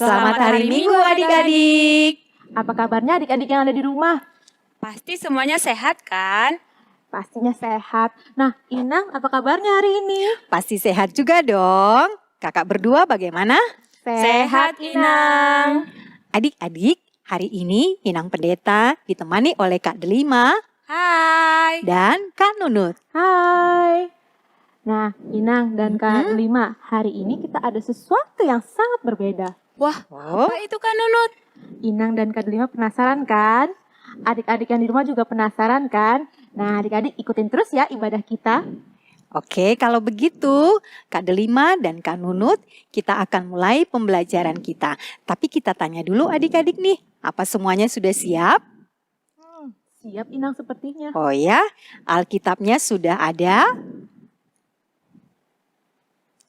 Selamat hari Minggu adik-adik. Apa kabarnya adik-adik yang ada di rumah? Pasti semuanya sehat kan? Pastinya sehat. Nah, Inang, apa kabarnya hari ini? Pasti sehat juga dong. Kakak berdua bagaimana? Sehat, Inang. Adik-adik, hari ini Inang Pendeta ditemani oleh Kak Delima Hai. dan Kak Nunut. Hai. Nah, Inang dan Kak Lima, hari ini kita ada sesuatu yang sangat berbeda. Wah, Oh, apa itu Kak Nunut? Inang dan Kak Lima penasaran kan? Adik-adik yang di rumah juga penasaran kan? Nah, adik-adik ikutin terus ya ibadah kita. oke, kalau begitu Kak Delima dan Kak Nunut, kita akan mulai pembelajaran kita. Tapi kita tanya dulu adik-adik nih, apa semuanya sudah siap? Siap Inang sepertinya. Oh ya, Alkitabnya sudah ada?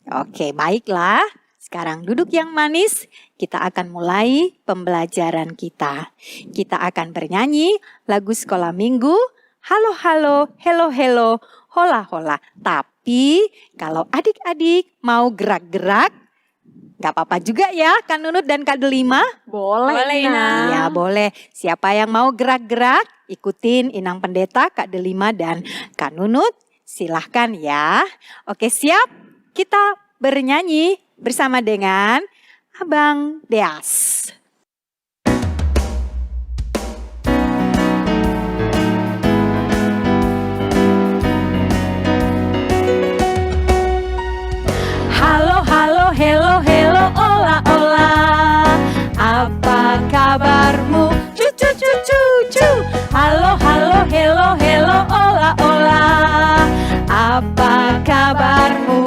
Oke, baiklah. Sekarang duduk yang manis, kita akan mulai pembelajaran kita. Kita akan bernyanyi lagu sekolah minggu, halo halo, hello hello, hola hola. Tapi kalau adik-adik mau gerak-gerak, gak apa-apa juga ya Kak Nunut dan Kak Delima? Boleh, Boleh, Inang. Inang. Ya boleh, siapa yang mau gerak-gerak, ikutin Inang Pendeta, Kak Delima dan Kak Nunut. Silahkan ya. Oke, siap? Kita bernyanyi bersama dengan Abang Deas. Halo, halo, hello, hello, ola, ola. Apa kabarmu? Cu, cu, cu, cu, cu. Halo, halo, hello, hello, ola, ola. Apa kabarmu?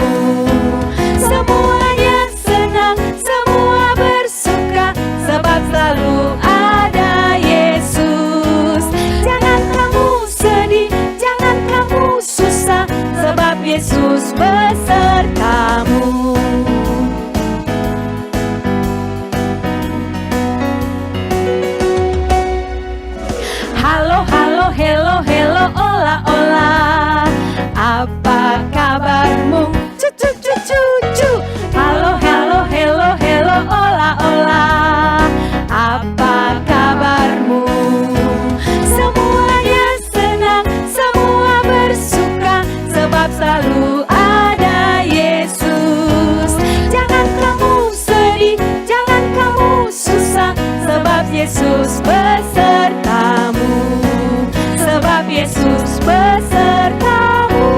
Semuanya senang, semua bersuka, sebab selalu ada Yesus. Jangan kamu sedih, jangan kamu susah, sebab Yesus besertamu. Halo, halo, hello, hello, ola, ola. Apa kabarmu? Cu, cu, cu, cu, cu. Halo, halo, hello, hello, ola, ola. Apa kabarmu? Semuanya senang, semua bersuka, sebab selalu ada Yesus. Jangan kamu sedih, jangan kamu susah, sebab Yesus besertamu. Sebab Yesus besertamu.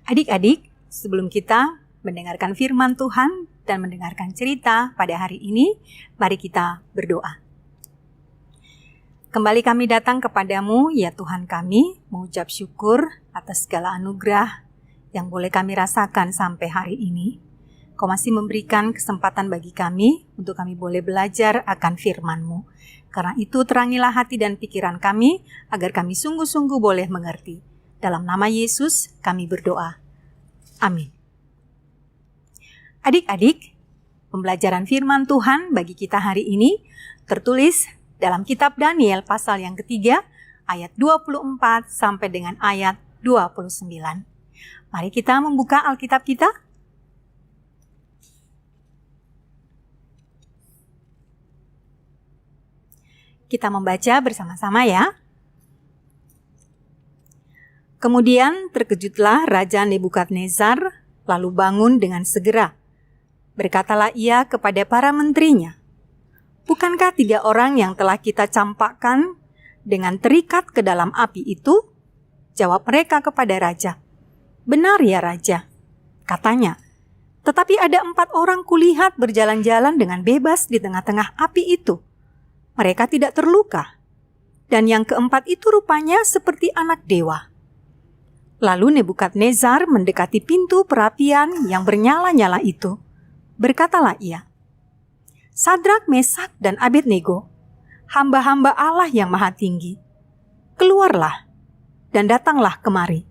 Adik-adik, sebelum kita mendengarkan firman Tuhan dan mendengarkan cerita pada hari ini, mari kita berdoa. Kembali kami datang kepadamu, ya Tuhan kami, mengucap syukur atas segala anugerah yang boleh kami rasakan sampai hari ini. Kau masih memberikan kesempatan bagi kami untuk kami boleh belajar akan firman-Mu. Karena itu terangilah hati dan pikiran kami, agar kami sungguh-sungguh boleh mengerti. Dalam nama Yesus kami berdoa. Amin. Adik-adik, pembelajaran firman Tuhan bagi kita hari ini tertulis dalam kitab Daniel pasal yang ketiga, ayat 24 sampai dengan ayat 29. Mari kita membuka Alkitab kita. Kita membaca bersama-sama ya. Kemudian terkejutlah Raja Nebukadnezar, lalu bangun dengan segera. Berkatalah ia kepada para menterinya, bukankah 3 orang yang telah kita campakkan dengan terikat ke dalam api itu? Jawab mereka kepada Raja, benar ya Raja, katanya. Tetapi ada 4 orang kulihat berjalan-jalan dengan bebas di tengah-tengah api itu. Mereka tidak terluka. Dan yang keempat itu rupanya seperti anak dewa. Lalu Nebukadnezar mendekati pintu perapian yang bernyala-nyala itu. Berkatalah ia, Sadrak, Mesak, dan Abednego, hamba-hamba Allah yang maha tinggi, keluarlah dan datanglah kemari.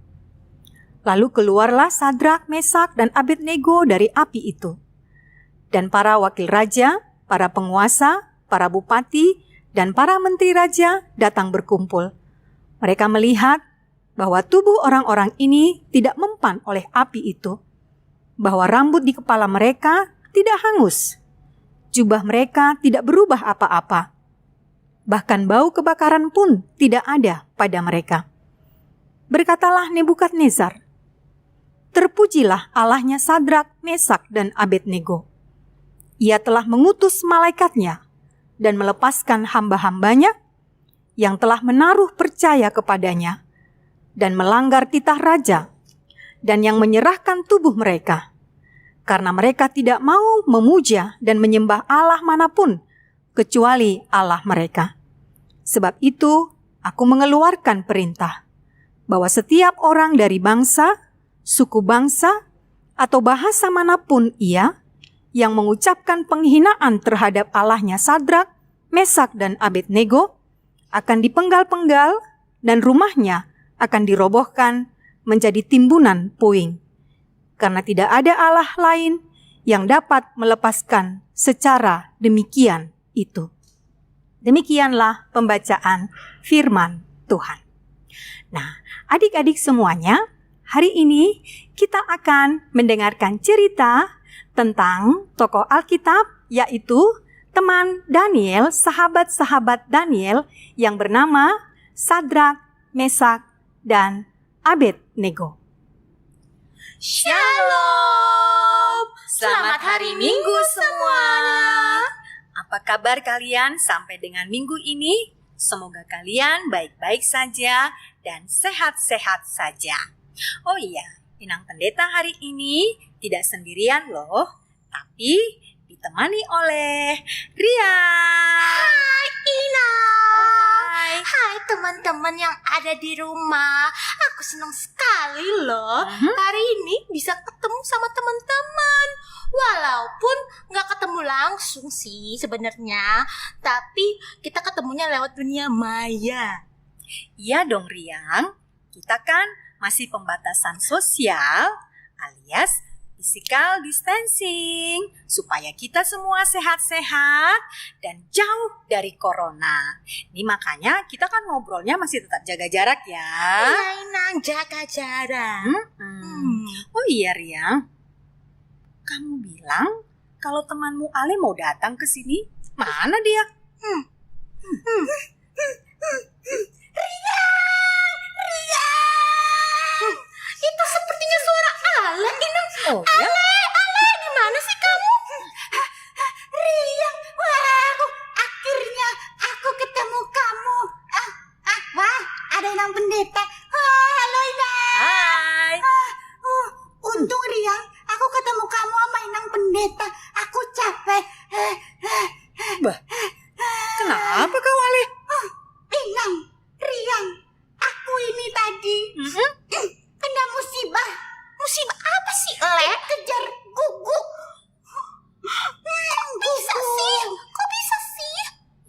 Lalu keluarlah Sadrak, Mesak, dan Abednego dari api itu. Dan para wakil raja para penguasa, para bupati, dan para menteri raja datang berkumpul. Mereka melihat bahwa tubuh orang-orang ini tidak mempan oleh api itu, bahwa rambut di kepala mereka tidak hangus, jubah mereka tidak berubah apa-apa, bahkan bau kebakaran pun tidak ada pada mereka. Berkatalah Nebukadnezar, "Terpujilah Allahnya Sadrak, Mesak, dan Abednego. Ia telah mengutus malaikatnya dan melepaskan hamba-hambanya yang telah menaruh percaya kepadanya dan melanggar titah raja, dan yang menyerahkan tubuh mereka, karena mereka tidak mau memuja dan menyembah Allah manapun kecuali Allah mereka. Sebab itu aku mengeluarkan perintah bahwa setiap orang dari bangsa, suku bangsa, atau bahasa manapun ia yang mengucapkan penghinaan terhadap Allahnya Sadrak, Mesak, dan Abednego akan dipenggal-penggal dan rumahnya akan dirobohkan menjadi timbunan puing. Karena tidak ada Allah lain yang dapat melepaskan secara demikian itu." Demikianlah pembacaan firman Tuhan. Nah, adik-adik semuanya, hari ini kita akan mendengarkan cerita tentang tokoh Alkitab, yaitu teman Daniel, sahabat-sahabat Daniel yang bernama Sadrak, Mesak, dan Abednego. Shalom. Selamat hari Minggu semuanya. Apa kabar kalian sampai dengan minggu ini? Semoga kalian baik-baik saja dan sehat-sehat saja. Oh iya, Inang Pendeta hari ini tidak sendirian loh, tapi ditemani oleh Rian. Hai Inang. Hai. Hai teman-teman yang ada di rumah. Aku senang sekali loh hari ini bisa ketemu sama teman-teman. Walaupun gak ketemu langsung sih sebenarnya, tapi kita ketemunya lewat dunia maya. Iya dong Rian, kita kan masih pembatasan sosial alias physical distancing supaya kita semua sehat-sehat dan jauh dari corona. Ini makanya kita kan ngobrolnya masih tetap jaga jarak ya. Iya Inang, jaga jarak. Oh iya Rian, kamu bilang kalau temanmu Ale mau datang ke sini. Mana dia? Itu sepertinya suara Ale, Inang. Oh ya? Ale, di mana sih kamu? Riang, wah, akhirnya aku ketemu kamu. Wah, ada Inang Pendeta. Halo Inang. Hai. Untung Riang, aku ketemu kamu sama Inang Pendeta. Aku capek. Bah, kenapa kau Ale? Inang, Riang, aku ini tadi kena musibah. Musibah apa sih? Kejar guguk. Kok bisa sih?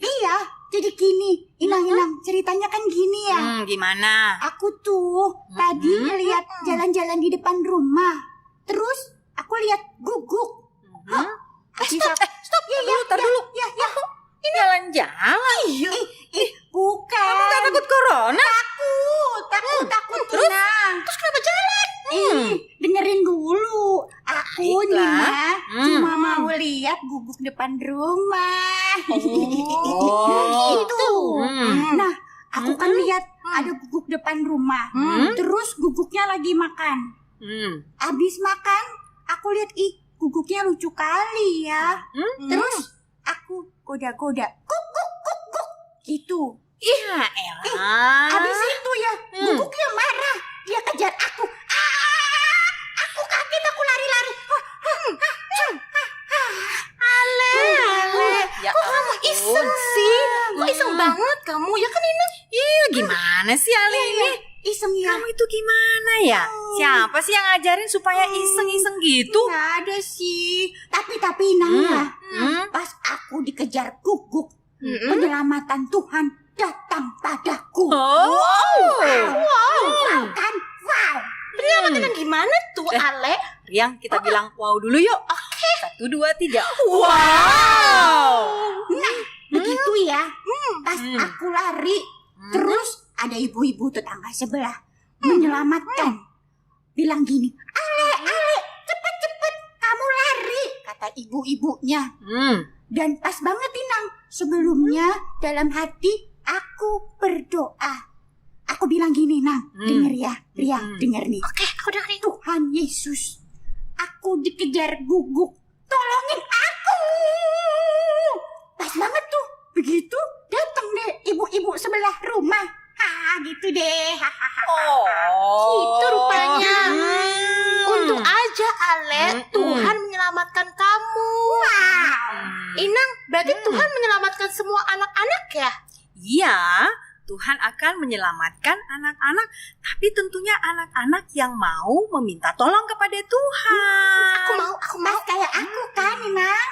Iya, jadi gini, Inang-inang, ceritanya kan gini ya. Gimana? Aku tuh tadi lihat jalan-jalan di depan rumah. Terus aku lihat guguk. Stop. Tar dulu. Ya. Jalan-jalan. Bukan. Kamu gak takut corona? Takut. Inang. Terus kenapa jalan? Dengerin dulu. Aku nih Baiklah. cuma mau lihat guguk depan rumah. Oh. Gitu. Nah, aku kan lihat ada guguk depan rumah. Terus guguknya lagi makan. Abis makan, aku lihat guguknya lucu kali ya. Terus aku goda-goda. Guguk. Gitu. Ya elah. Abis itu ya, guguknya marah. Dia kejar aku. Aku kaget, aku lari-lari. Ale. Ya Kok kamu ampun. iseng sih? Kok iseng banget kamu? Ya kan Inang? Iya, gimana sih Ale ini? Iseng ya. Kamu itu gimana ya? Siapa sih yang ngajarin supaya iseng-iseng gitu? Nggak ada sih. Tapi Inang ya. Pas aku dikejar guguk, penyelamatan Tuhan datang padaku. Wow kan? Wow. Penyelamatan gimana tuh, Ale? Riang, kita bilang wow dulu yuk. Oke. 1, 2, 3. Nah, begitu ya. Pas aku lari, terus ada ibu-ibu tetangga sebelah menyelamatkan. Bilang gini, Ale, cepet, kamu lari, kata ibu-ibunya. Dan pas banget Inang, sebelumnya dalam hati aku berdoa. Aku bilang gini, Nang, denger ya, Ria, denger nih. Oke, aku dengerin. Tuhan Yesus, aku dikejar guguk, tolongin aku. Pas banget tuh, begitu datang deh ibu-ibu sebelah rumah. Gitu deh. Itu rupanya. Untung aja, Ale, Tuhan menyelamatkan kamu. Inang, berarti Tuhan menyelamatkan semua anak-anak ya? Iya, Tuhan akan menyelamatkan anak-anak, tapi tentunya anak-anak yang mau meminta tolong kepada Tuhan. Aku mau kayak aku kan, Inang.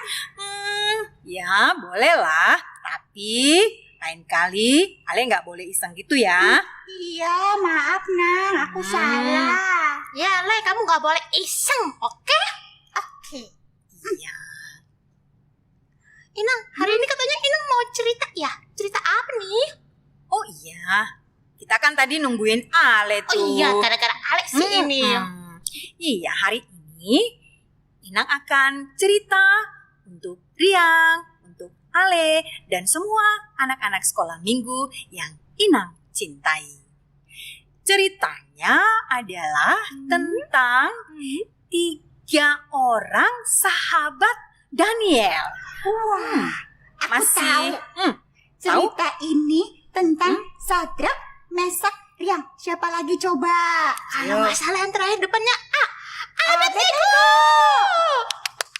Ya, bolehlah. Tapi lain kali Ale nggak boleh iseng gitu ya. Iya, maaf Nang, aku salah. Ya, Le, kamu gak boleh iseng, oke? Oke. Iya. Inang, hari ini katanya Inang mau cerita ya? Cerita apa nih? Oh iya, kita kan tadi nungguin Ale tuh. Oh iya, gara-gara Alex sih ini. Iya, hari ini Inang akan cerita untuk Riang, untuk Ale, dan semua anak-anak sekolah minggu yang Inang cintai. Ceritanya adalah tentang 3 orang sahabat Daniel. Wah, aku Masih tahu. Cerita ini tentang Sadrak, Mesak, Riang. Siapa lagi coba? Kalau nggak salah yang terakhir depannya A. Abednego.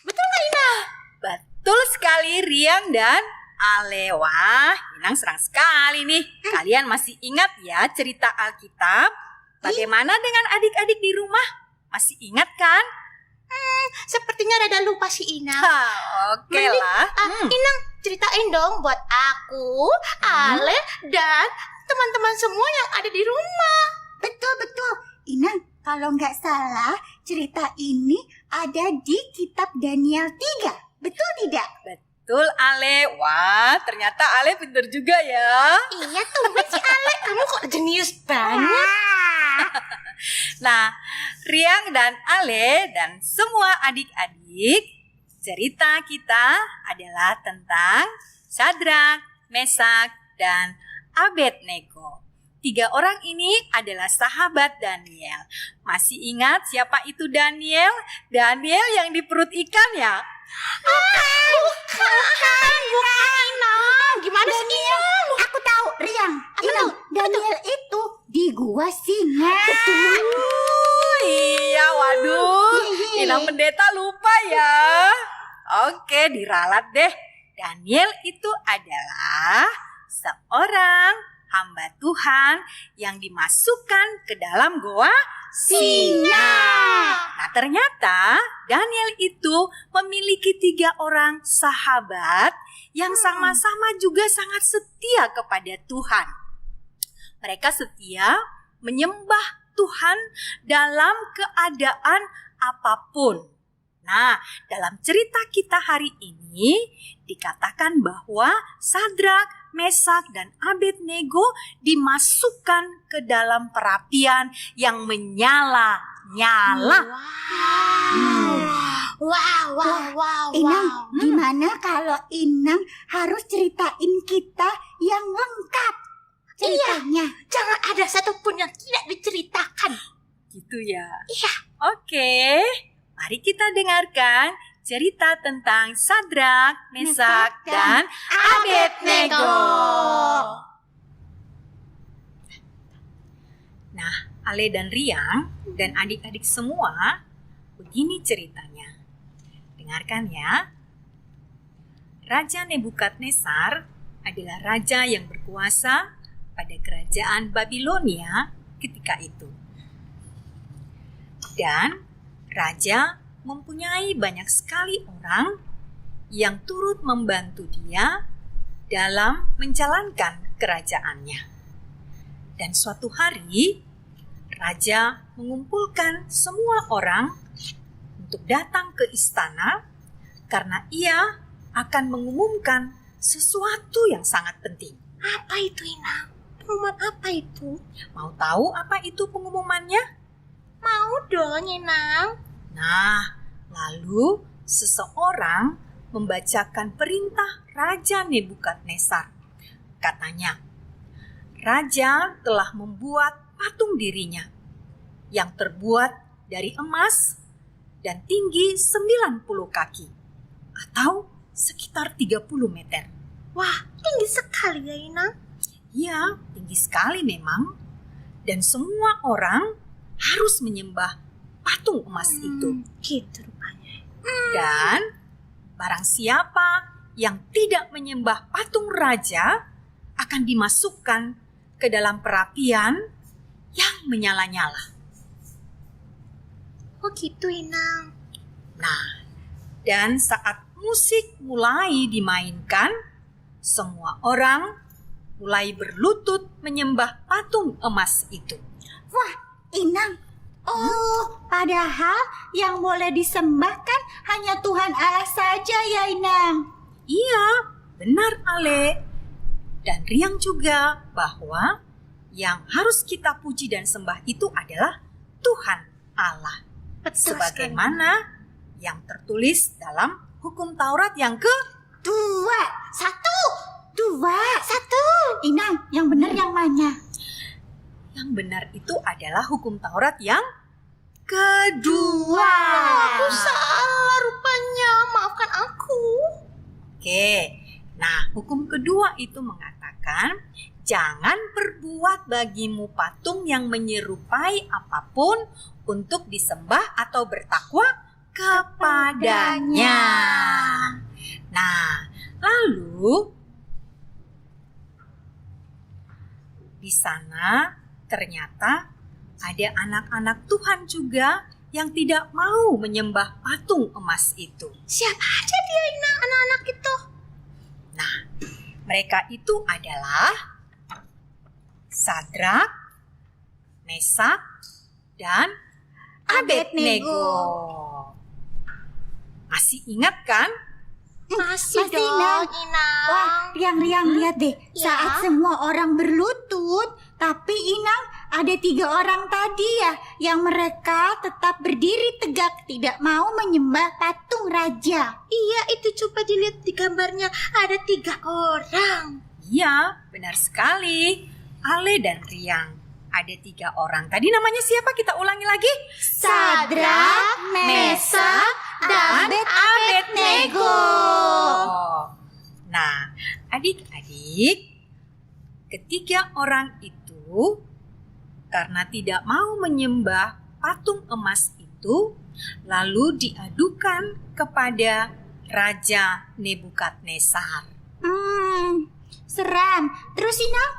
Betul nggak, Inang? Betul sekali Riang dan Ale. Wah, Inang serang sekali nih. Kalian masih ingat ya cerita Alkitab? Bagaimana dengan adik-adik di rumah? Masih ingat kan? Sepertinya rada lupa si Inang. Oke lah. Inang, ceritain dong buat aku, Ale, dan teman-teman semua yang ada di rumah. Betul. Inang, kalau nggak salah, cerita ini ada di kitab Daniel 3. Betul tidak? Betul Ale. Wah, ternyata Ale pintar juga ya. Iya, tumben si Ale. Kamu kok jenius banget. Nah, Riang dan Ale dan semua adik-adik, cerita kita adalah tentang Sadrak, Mesak, dan Abednego. 3 orang ini adalah sahabat Daniel. Masih ingat siapa itu Daniel? Daniel yang di perut ikan ya? Bukan Inang. Gimana sih Inang? Aku tahu, Riang. Inang, Daniel itu di gua singa. Iya, waduh. Inang pendeta lupa ya. Oke, diralat deh. Daniel itu adalah seorang hamba Tuhan yang dimasukkan ke dalam goa singa. Nah, ternyata Daniel itu memiliki 3 orang sahabat yang sama-sama juga sangat setia kepada Tuhan. Mereka setia menyembah Tuhan dalam keadaan apapun. Nah, dalam cerita kita hari ini dikatakan bahwa Sadrak, Mesak, dan Abednego dimasukkan ke dalam perapian yang menyala-nyala. Wow. Inang, gimana kalau Inang harus ceritain kita yang lengkap ceritanya? Jangan ada satupun yang tidak diceritakan. Gitu ya? Iya. Oke, mari kita dengarkan cerita tentang Sadrak, Mesak, dan Abednego. Nah, Ale dan Riang dan adik-adik semua, begini ceritanya. Dengarkan ya. Raja Nebukadnezar adalah raja yang berkuasa pada kerajaan Babilonia ketika itu. Dan raja mempunyai banyak sekali orang yang turut membantu dia dalam menjalankan kerajaannya. Dan suatu hari, raja mengumpulkan semua orang untuk datang ke istana karena ia akan mengumumkan sesuatu yang sangat penting. Apa itu, Inang? Pengumuman apa itu? Mau tahu apa itu pengumumannya? Mau dong, Inang. Nah, lalu seseorang membacakan perintah Raja Nebukadnezar. Katanya, Raja telah membuat patung dirinya yang terbuat dari emas dan tinggi 90 kaki atau sekitar 30 meter. Wah, tinggi sekali ya, Inang. Ya, tinggi sekali memang. Dan semua orang harus menyembah patung emas itu. Gitu rupanya. Dan barang siapa yang tidak menyembah patung raja akan dimasukkan ke dalam perapian yang menyala-nyala. Oh gitu, Inang. Nah, dan saat musik mulai dimainkan, semua orang mulai berlutut menyembah patung emas itu. Wah, Inang. Oh, padahal yang boleh disembah kan hanya Tuhan Allah saja ya, Inang. Iya, benar Ale. Dan Riang juga bahwa yang harus kita puji dan sembah itu adalah Tuhan Allah. Betul sekali. Sebagaimana yang tertulis dalam hukum Taurat yang Dua, satu. Inang, yang benar yang mana? yang benar itu adalah hukum Taurat yang kedua. Aku salah rupanya. Maafkan aku. Oke, nah hukum kedua itu mengatakan jangan berbuat bagimu patung yang menyerupai apapun untuk disembah atau bertakwa kepadanya. Nah, lalu di sana ternyata ada anak-anak Tuhan juga yang tidak mau menyembah patung emas itu. Siapa aja dia, Inang, anak-anak itu? Nah, mereka itu adalah Sadrak, Mesak, dan Abednego. Masih ingat kan? Masih Masih, dong, Inang. Inang. Wah, Riang lihat deh. Ya. Saat semua orang berlutut, tapi Inang ada 3 orang tadi ya, yang mereka tetap berdiri tegak, tidak mau menyembah patung raja. Iya, itu coba dilihat di gambarnya. Ada 3 orang. Iya, benar sekali. Ale dan Riang. Ada 3 orang. Tadi namanya siapa? Kita ulangi lagi. Sadrak, Mesak, dan Abednego. Nah, adik-adik, ketiga orang itu karena tidak mau menyembah patung emas itu, lalu diadukan kepada Raja Nebukadnezar. Seram. Terus Inang?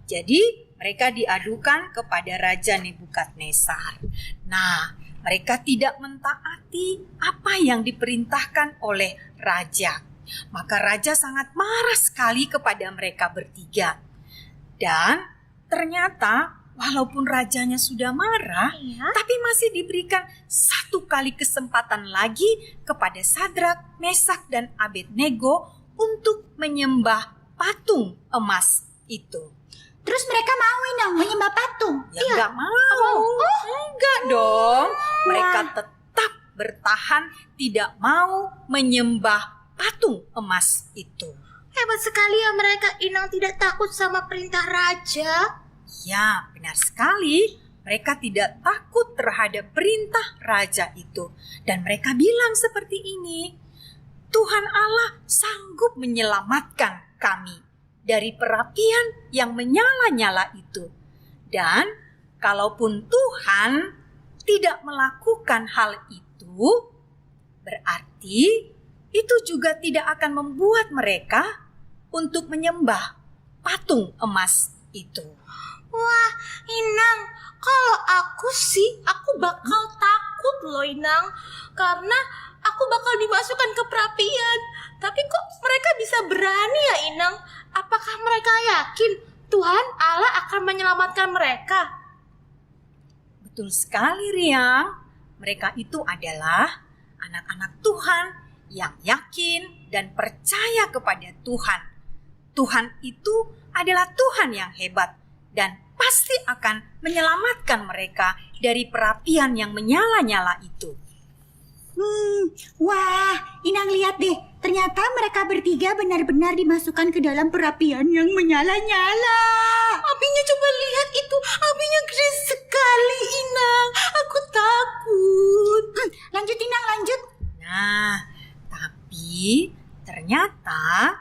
Jadi mereka diadukan kepada Raja Nebukadnezar. Nah, mereka tidak mentaati apa yang diperintahkan oleh raja. Maka raja sangat marah sekali kepada mereka bertiga. Dan ternyata walaupun rajanya sudah marah, tapi masih diberikan 1 kali kesempatan lagi kepada Sadrak, Mesak, dan Abednego untuk menyembah patung emas itu. Terus mereka mau Inang menyembah patung? Ya enggak mau. Enggak dong. Mereka tetap bertahan tidak mau menyembah patung emas itu. Hebat sekali ya mereka, Inang, tidak takut sama perintah raja. Ya, benar sekali. Mereka tidak takut terhadap perintah raja itu. Dan mereka bilang seperti ini, Tuhan Allah sanggup menyelamatkan kami dari perapian yang menyala-nyala itu. Dan kalaupun Tuhan tidak melakukan hal itu, berarti itu juga tidak akan membuat mereka untuk menyembah patung emas itu. Wah, Inang, kalau aku sih, aku bakal takut loh, Inang. Karena aku bakal dimasukkan ke perapian. Tapi kok mereka bisa berani ya, Inang? Apakah mereka yakin Tuhan Allah akan menyelamatkan mereka? Betul sekali, Riang. Mereka itu adalah anak-anak Tuhan yang yakin dan percaya kepada Tuhan. Tuhan itu adalah Tuhan yang hebat dan pasti akan menyelamatkan mereka dari perapian yang menyala-nyala itu. Wah, Inang lihat deh. Ternyata mereka bertiga benar-benar dimasukkan ke dalam perapian yang menyala-nyala. Apinya coba lihat itu, apinya gede sekali Inang. Aku takut. Lanjut Inang, lanjut. Nah, tapi ternyata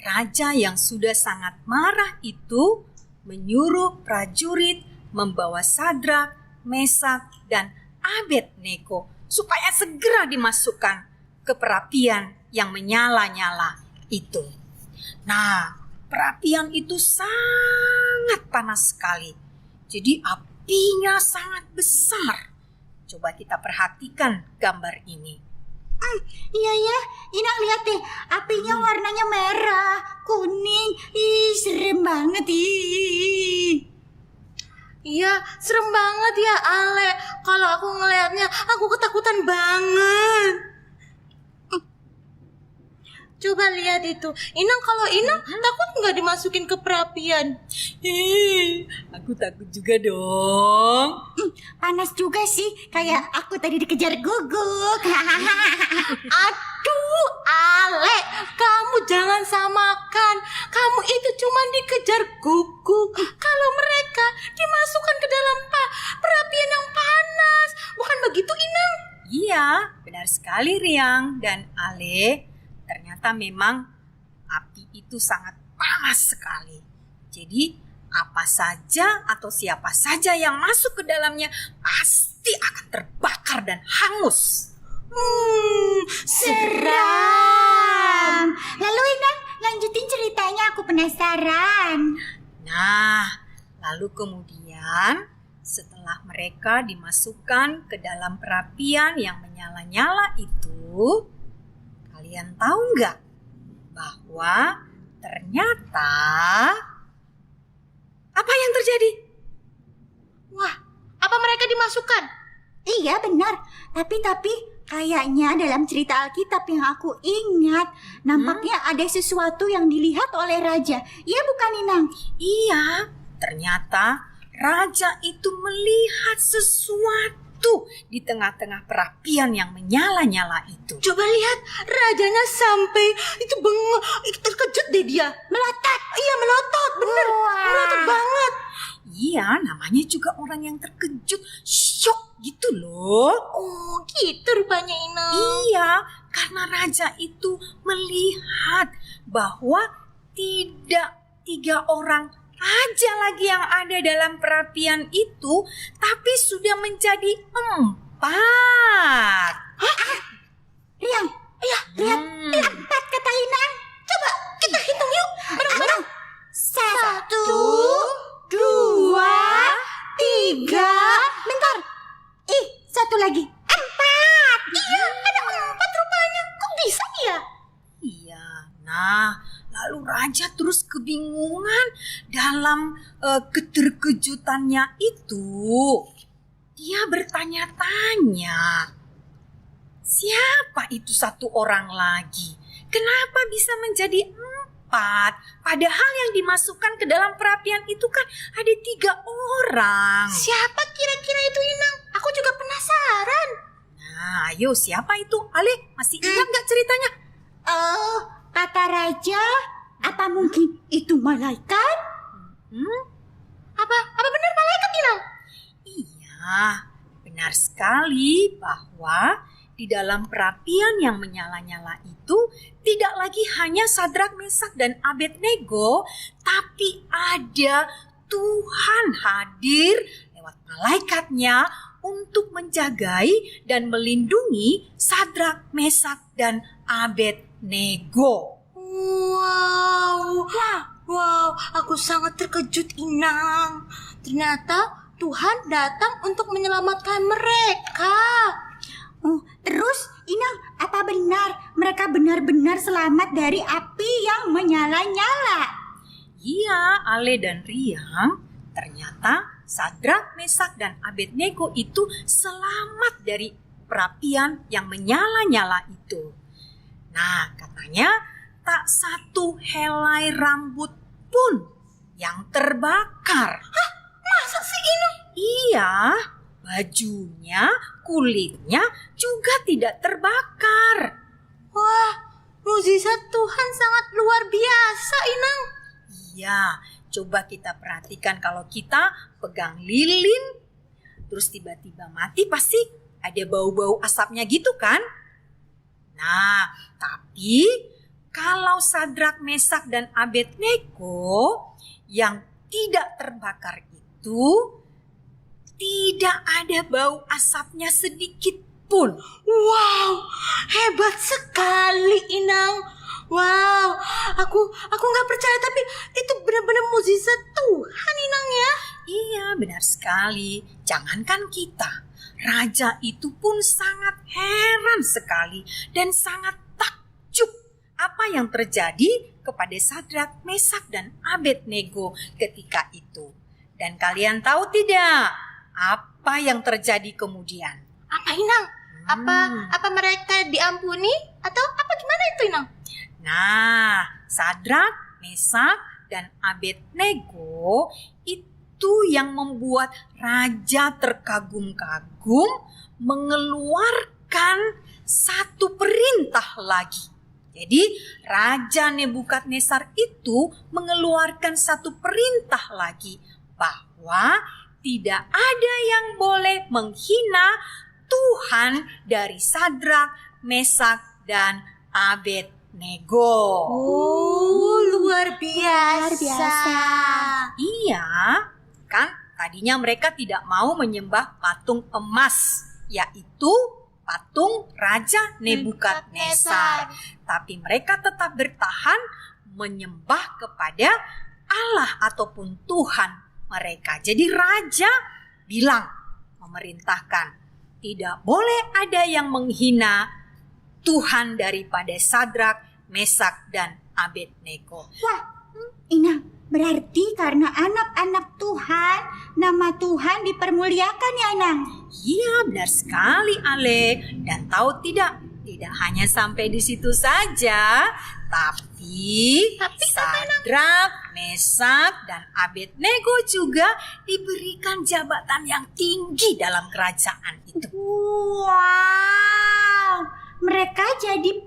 raja yang sudah sangat marah itu menyuruh prajurit membawa Sadrak, Mesak, dan Abednego supaya segera dimasukkan ke perapian yang menyala-nyala itu. Nah, perapian itu sangat panas sekali. Jadi apinya sangat besar. Coba kita perhatikan gambar ini. Iya ya, Inang lihat deh. Apinya warnanya merah, kuning. Ih, serem banget ih. Iya, serem banget ya Ale. Kalau aku ngelihatnya, aku ketakutan banget. Coba lihat itu. Inang, kalau Inang takut nggak dimasukin ke perapian? Aku takut juga dong. Panas juga sih, kayak aku tadi dikejar guguk. Aduh, Ale, kamu jangan samakan. Kamu itu cuma dikejar guguk. Kalau mereka dimasukkan ke dalam perapian yang panas. Bukan begitu, Inang? Iya, benar sekali Riang dan Ale. Ternyata memang api itu sangat panas sekali. Jadi apa saja atau siapa saja yang masuk ke dalamnya pasti akan terbakar dan hangus. Seram. Lalu Inang, lanjutin ceritanya, aku penasaran. Nah, lalu kemudian setelah mereka dimasukkan ke dalam perapian yang menyala-nyala itu, kalian tahu nggak bahwa ternyata apa yang terjadi? Wah, apa mereka dimasukkan? Iya benar, tapi kayaknya dalam cerita Alkitab yang aku ingat, nampaknya ada sesuatu yang dilihat oleh raja. Iya bukan Inang? Iya, ternyata raja itu melihat sesuatu di tengah-tengah perapian yang menyala-nyala itu. Coba lihat, rajanya sampai itu bengong, terkejut deh dia. Melotot. Iya, melotot, bener. Wah. Melotot banget. Iya, namanya juga orang yang terkejut, syok gitu loh. Oh, gitu rupanya Inang. Iya, karena raja itu melihat bahwa tidak 3 orang aja lagi yang ada dalam perapian itu, tapi sudah menjadi 4. Riang, iya lihat 4 kata Inang. Coba kita hitung yuk. Bareng-bareng. 1, 2, 3. Bentar. Ih, 1 lagi. 4. Iya, ada 4 rupanya. Kok bisa ya? Iya, nah lalu raja terus kebingungan dalam keterkejutannya itu. Dia bertanya-tanya, siapa itu 1 orang lagi? Kenapa bisa menjadi 4? Padahal yang dimasukkan ke dalam perapian itu kan ada 3 orang. Siapa kira-kira itu Inang? Aku juga penasaran. Nah, ayo siapa itu? Ale, masih ingat nggak ceritanya? Kata raja, apa mungkin itu malaikat? Apa benar malaikat Inang? Iya, benar sekali bahwa di dalam perapian yang menyala-nyala itu tidak lagi hanya Sadrak, Mesak, dan Abednego, tapi ada Tuhan hadir lewat malaikatnya untuk menjagai dan melindungi Sadrak, Mesak, dan Abednego. Wow, aku sangat terkejut Inang. Ternyata Tuhan datang untuk menyelamatkan mereka. Terus Inang, apa benar mereka benar-benar selamat dari api yang menyala-nyala? Iya, Ale dan Riang, ternyata Sadrak, Mesak, dan Abednego itu selamat dari perapian yang menyala-nyala itu. Nah, katanya tak satu helai rambut pun yang terbakar. Masa sih Inang? Iya, bajunya, kulitnya juga tidak terbakar. Wah, mukjizat Tuhan sangat luar biasa Inang. Iya, coba kita perhatikan kalau kita pegang lilin, terus tiba-tiba mati, pasti ada bau-bau asapnya gitu kan? Nah, tapi kalau Sadrak, Mesak, dan Abednego yang tidak terbakar itu, tidak ada bau asapnya sedikit pun. Wow, hebat sekali Inang. Wow, aku nggak percaya tapi itu benar-benar mukjizat Tuhan Inang ya. Iya, benar sekali. Jangankan kita, raja itu pun sangat heran sekali dan sangat takjub apa yang terjadi kepada Sadrak, Mesak, dan Abednego ketika itu. Dan kalian tahu tidak apa yang terjadi kemudian? Apa Inang? Apa mereka diampuni atau apa gimana itu Inang? Nah, Sadrak, Mesak, dan Abednego itu yang membuat raja terkagum-kagum mengeluarkan satu perintah lagi. Jadi, Raja Nebukadnezar itu mengeluarkan satu perintah lagi bahwa tidak ada yang boleh menghina Tuhan dari Sadrak, Mesak, dan Abednego. Oh, luar biasa. Iya, kan tadinya mereka tidak mau menyembah patung emas, yaitu patung Raja Nebukadnezar. Tapi mereka tetap bertahan menyembah kepada Allah ataupun Tuhan mereka. Jadi raja bilang, memerintahkan, tidak boleh ada yang menghina Tuhan daripada Sadrak, Mesak, dan Abednego. Wah, Inang, berarti karena anak-anak Tuhan, nama Tuhan dipermuliakan ya, Inang? Iya, benar sekali, Ale. Dan tahu tidak hanya sampai di situ saja, tapi Sadrak, Mesak, dan Abednego juga diberikan jabatan yang tinggi dalam kerajaan itu. Wow, mereka jadi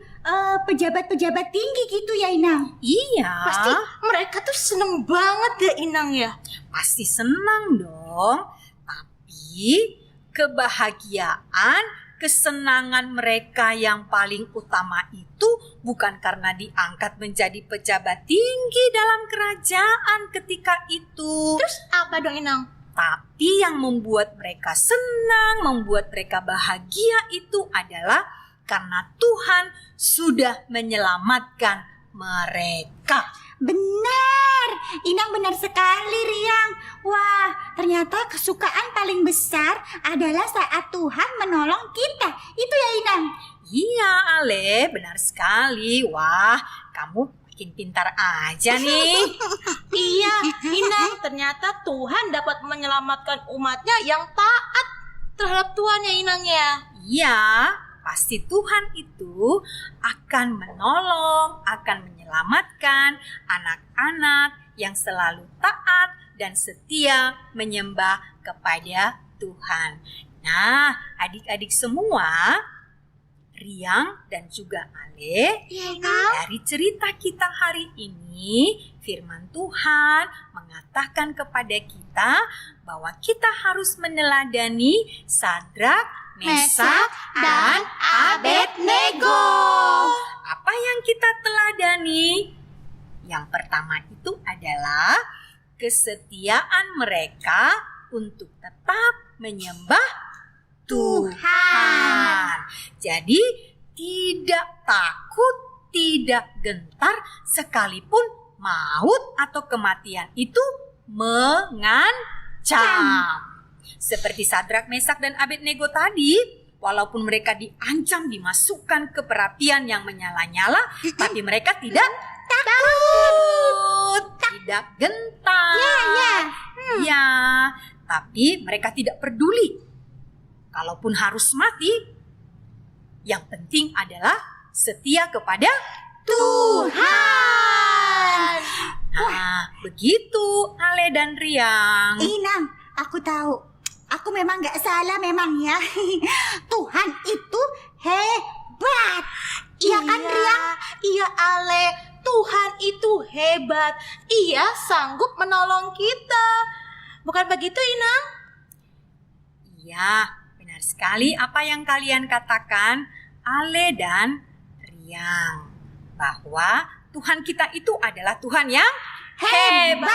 pejabat-pejabat tinggi gitu ya, Inang? Iya. Pasti mereka tuh seneng banget ya Inang ya. Pasti senang dong. Tapi kebahagiaan, kesenangan mereka yang paling utama itu bukan karena diangkat menjadi pejabat tinggi dalam kerajaan ketika itu. Terus apa dong Inang? Tapi yang membuat mereka senang, membuat mereka bahagia itu adalah karena Tuhan sudah menyelamatkan mereka. Benar, Inang benar sekali, Riang. Wah, ternyata kesukaan paling besar adalah saat Tuhan menolong kita. Itu ya, Inang? Iya, Ale, benar sekali. Wah, kamu makin pintar aja nih. Iya, Inang, ternyata Tuhan dapat menyelamatkan umatnya yang taat terhadap Tuhan ya Inang ya. Iya, pasti Tuhan itu akan menolong, akan menyelamatkan anak-anak yang selalu taat dan setia menyembah kepada Tuhan. Nah, adik-adik semua, Riang dan juga Ale, dari cerita kita hari ini, firman Tuhan mengatakan kepada kita bahwa kita harus meneladani Sadrak, Mesak, dan Abednego. Apa yang kita teladani? Yang pertama itu adalah kesetiaan mereka untuk tetap menyembah Tuhan. Jadi tidak takut, tidak gentar sekalipun maut atau kematian itu mengancam. Seperti Sadrak, Mesak, dan Abednego tadi, walaupun mereka diancam dimasukkan ke perapian yang menyala-nyala, tapi mereka tidak takut, tidak gentar. Ya, tapi mereka tidak peduli. Kalaupun harus mati, Yang penting adalah setia kepada Tuhan. Nah, begitu Ale dan Riang. Inang, aku tahu. Aku memang gak salah memang ya. Tuhan itu hebat. Iya kan, Riang? Iya, Ale. Tuhan itu hebat. Ia sanggup menolong kita. Bukan begitu, Inang? Iya, benar sekali apa yang kalian katakan, Ale dan Riang. Bahwa Tuhan kita itu adalah Tuhan yang hebat.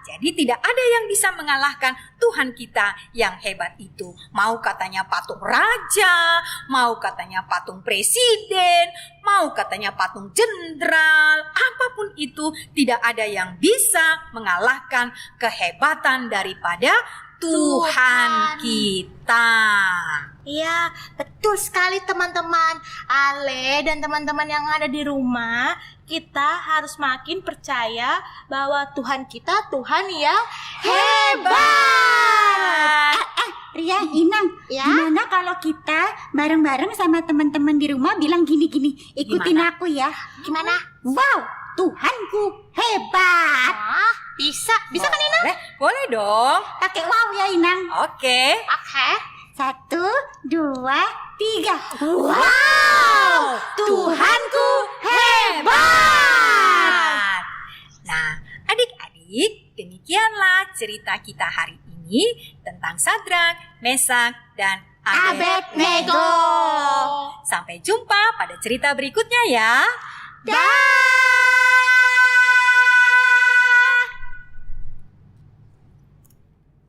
Jadi tidak ada yang bisa mengalahkan Tuhan kita yang hebat itu. Mau katanya patung raja, mau katanya patung presiden, mau katanya patung jenderal, apapun itu tidak ada yang bisa mengalahkan kehebatan daripada Tuhan kita. Iya, betul sekali teman-teman. Ale dan teman-teman yang ada di rumah, kita harus makin percaya bahwa Tuhan kita Tuhan yang hebat. Riang, Inang, Ya? gimana kalau kita bareng-bareng sama teman-teman di rumah bilang gini-gini, ikutin Gimana? aku ya. Gimana? Wow, Tuhanku hebat. Ah, bisa kan Inang? Boleh dong. Pakai wow ya, Inang. Oke. Oke. 1, 2, 3. Wow, Tuhanku hebat. Nah, adik-adik, demikianlah cerita kita hari ini tentang Sadrak, Mesak, dan Abednego. Sampai jumpa pada cerita berikutnya ya.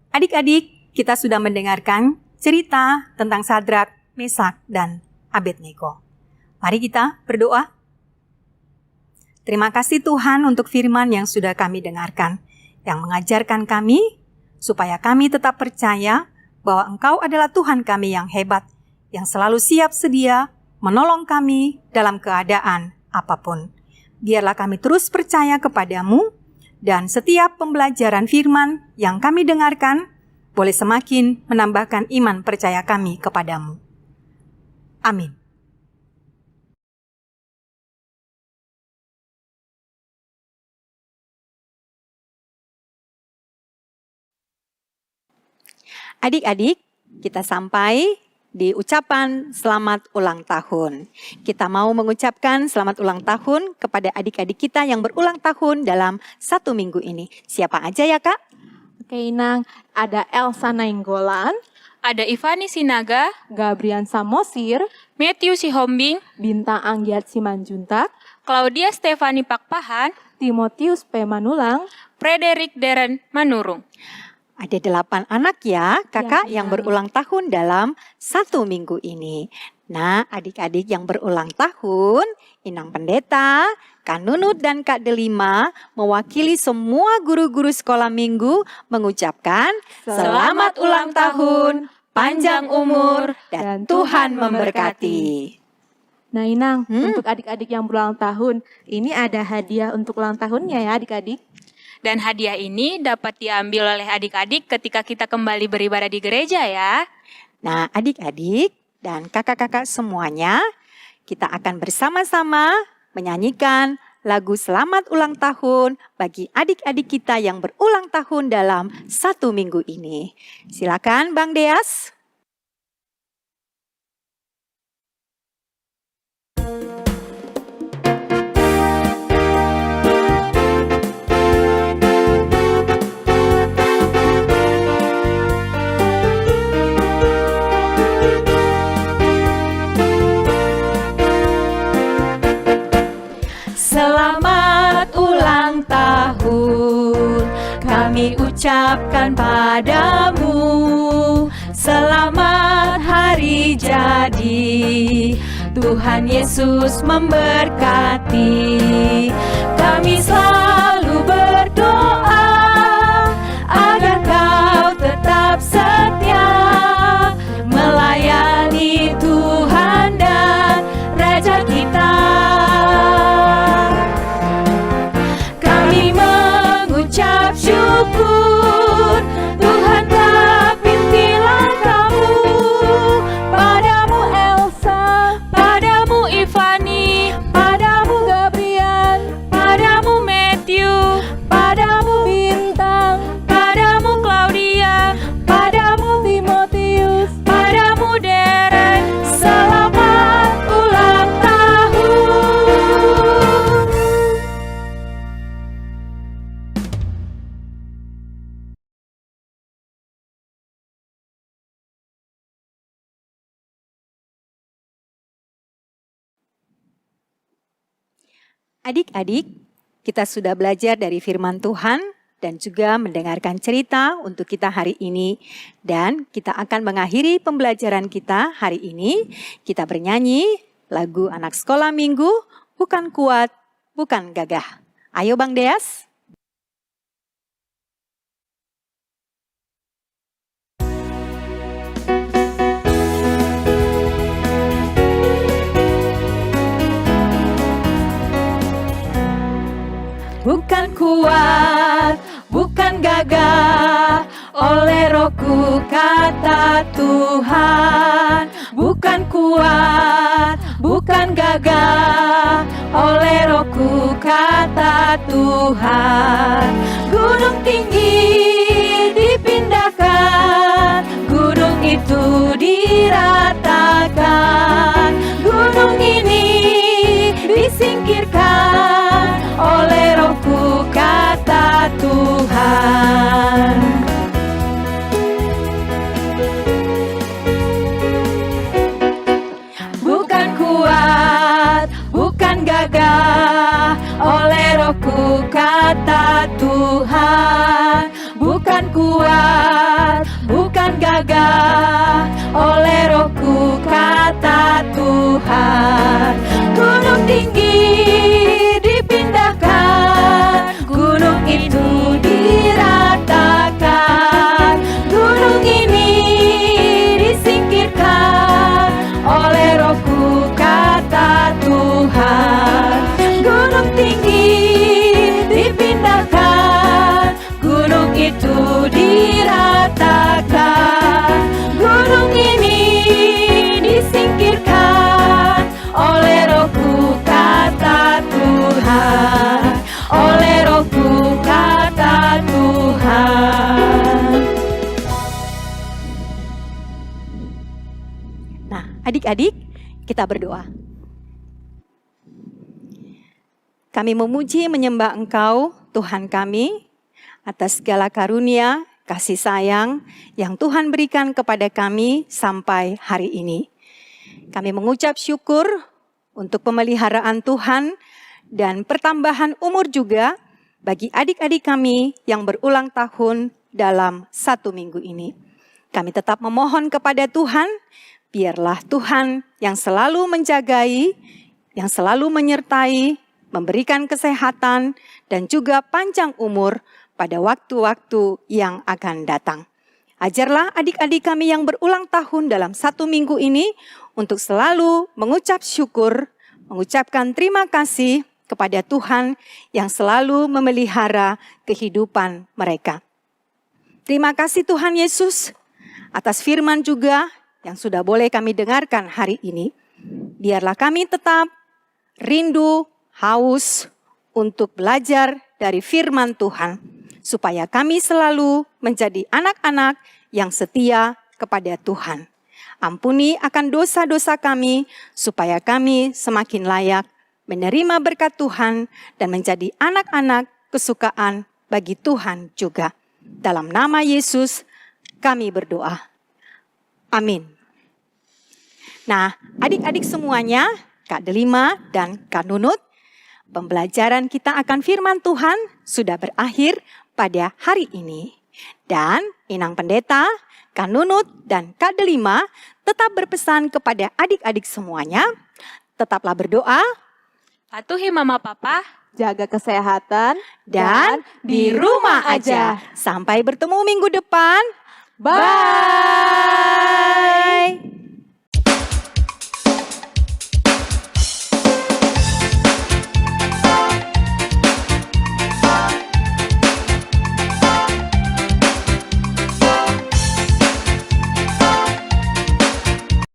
Adik-adik, kita sudah mendengarkan cerita tentang Sadrak, Mesak, dan Abednego. Mari kita berdoa. Terima kasih Tuhan untuk firman yang sudah kami dengarkan, yang mengajarkan kami supaya kami tetap percaya bahwa Engkau adalah Tuhan kami yang hebat, yang selalu siap sedia menolong kami dalam keadaan apapun. Biarlah kami terus percaya kepadamu, dan setiap pembelajaran firman yang kami dengarkan boleh semakin menambahkan iman percaya kami kepadamu. Amin. Adik-adik, kita sampai di ucapan selamat ulang tahun. Kita mau mengucapkan selamat ulang tahun kepada adik-adik kita yang berulang tahun dalam 1 minggu ini. Siapa aja ya, Kak? Oke, Inang, ada Elsa Nainggolan, Ada Ivani Sinaga, Gabrian Samosir, Matthew Sihombing, Bintang Anggiat Simanjuntak, Claudia Stefani Pakpahan, Timotius P. Manulang, Frederick Deren Manurung. Ada 8 anak ya, Kakak, Ya, yang berulang tahun dalam 1 minggu ini. Nah, adik-adik yang berulang tahun, Inang Pendeta, Kak Nunut dan Kak Delima mewakili semua guru-guru sekolah minggu mengucapkan selamat ulang tahun, panjang umur, dan Tuhan memberkati. Nah, Inang, untuk adik-adik yang berulang tahun, ini ada hadiah untuk ulang tahunnya ya adik-adik. Dan hadiah ini dapat diambil oleh adik-adik ketika kita kembali beribadah di gereja ya. Nah, adik-adik dan kakak-kakak semuanya, kita akan bersama-sama menyanyikan lagu selamat ulang tahun bagi adik-adik kita yang berulang tahun dalam 1 minggu ini. Silakan Bang Deas. Selamat ulang tahun kami ucapkan padamu. Selamat hari jadi, Tuhan Yesus memberkati. Kami selalu berdoa agar kau tetap setia melayani Tuhan dan Raja kita. Kami mengucap syukur, Tuhan tak pimpin langkahmu. Padamu Adik-adik, kita sudah belajar dari firman Tuhan dan juga mendengarkan cerita untuk kita hari ini. Dan kita akan mengakhiri pembelajaran kita hari ini. Kita bernyanyi lagu anak sekolah minggu, Bukan Kuat, Bukan Gagah. Ayo Bang Deas. Bukan kuat, bukan gagah, oleh Rohku kata Tuhan. Bukan kuat, bukan gagah, oleh Rohku kata Tuhan. Gunung tinggi dipindahkan, gunung itu diratakan. Gunung ini disingkirkan oleh Rohku kata Tuhan. Bukan kuat, bukan gagah, oleh Rohku kata Tuhan. Bukan kuat, bukan gagah, oleh Rohku kata Tuhan. Gunung tinggi dipindahkan, gunung itu diratakan. Gunung ini disingkirkan oleh Rohku kata Tuhan. Gunung tinggi dipindahkan, gunung itu diratakan. Gunung ini disingkirkan oleh Rohku kata Tuhan. Oleh Rohku kata Tuhan. Nah, adik-adik, kita berdoa. Kami memuji menyembah Engkau, Tuhan kami, atas segala karunia, kasih sayang yang Tuhan berikan kepada kami sampai hari ini. Kami mengucap syukur untuk pemeliharaan Tuhan dan pertambahan umur juga bagi adik-adik kami yang berulang tahun dalam 1 minggu ini. Kami tetap memohon kepada Tuhan, biarlah Tuhan yang selalu menjagai, yang selalu menyertai, memberikan kesehatan dan juga panjang umur pada waktu-waktu yang akan datang. Ajarlah adik-adik kami yang berulang tahun dalam 1 minggu ini untuk selalu mengucap syukur, mengucapkan terima kasih kepada Tuhan yang selalu memelihara kehidupan mereka. Terima kasih Tuhan Yesus atas firman juga yang sudah boleh kami dengarkan hari ini. Biarlah kami tetap rindu, haus untuk belajar dari firman Tuhan, supaya kami selalu menjadi anak-anak yang setia kepada Tuhan. Ampuni akan dosa-dosa kami, supaya kami semakin layak menerima berkat Tuhan dan menjadi anak-anak kesukaan bagi Tuhan juga. Dalam nama Yesus kami berdoa. Amin. Nah, adik-adik semuanya, Kak Delima dan Kak Nunut, pembelajaran kita akan firman Tuhan sudah berakhir pada hari ini. Dan Inang Pendeta, Kak Nunut, dan Kak Delima tetap berpesan kepada adik-adik semuanya, tetaplah berdoa, Patuhi Mama Papa, Jaga kesehatan dan di rumah aja. Sampai bertemu minggu depan. Bye.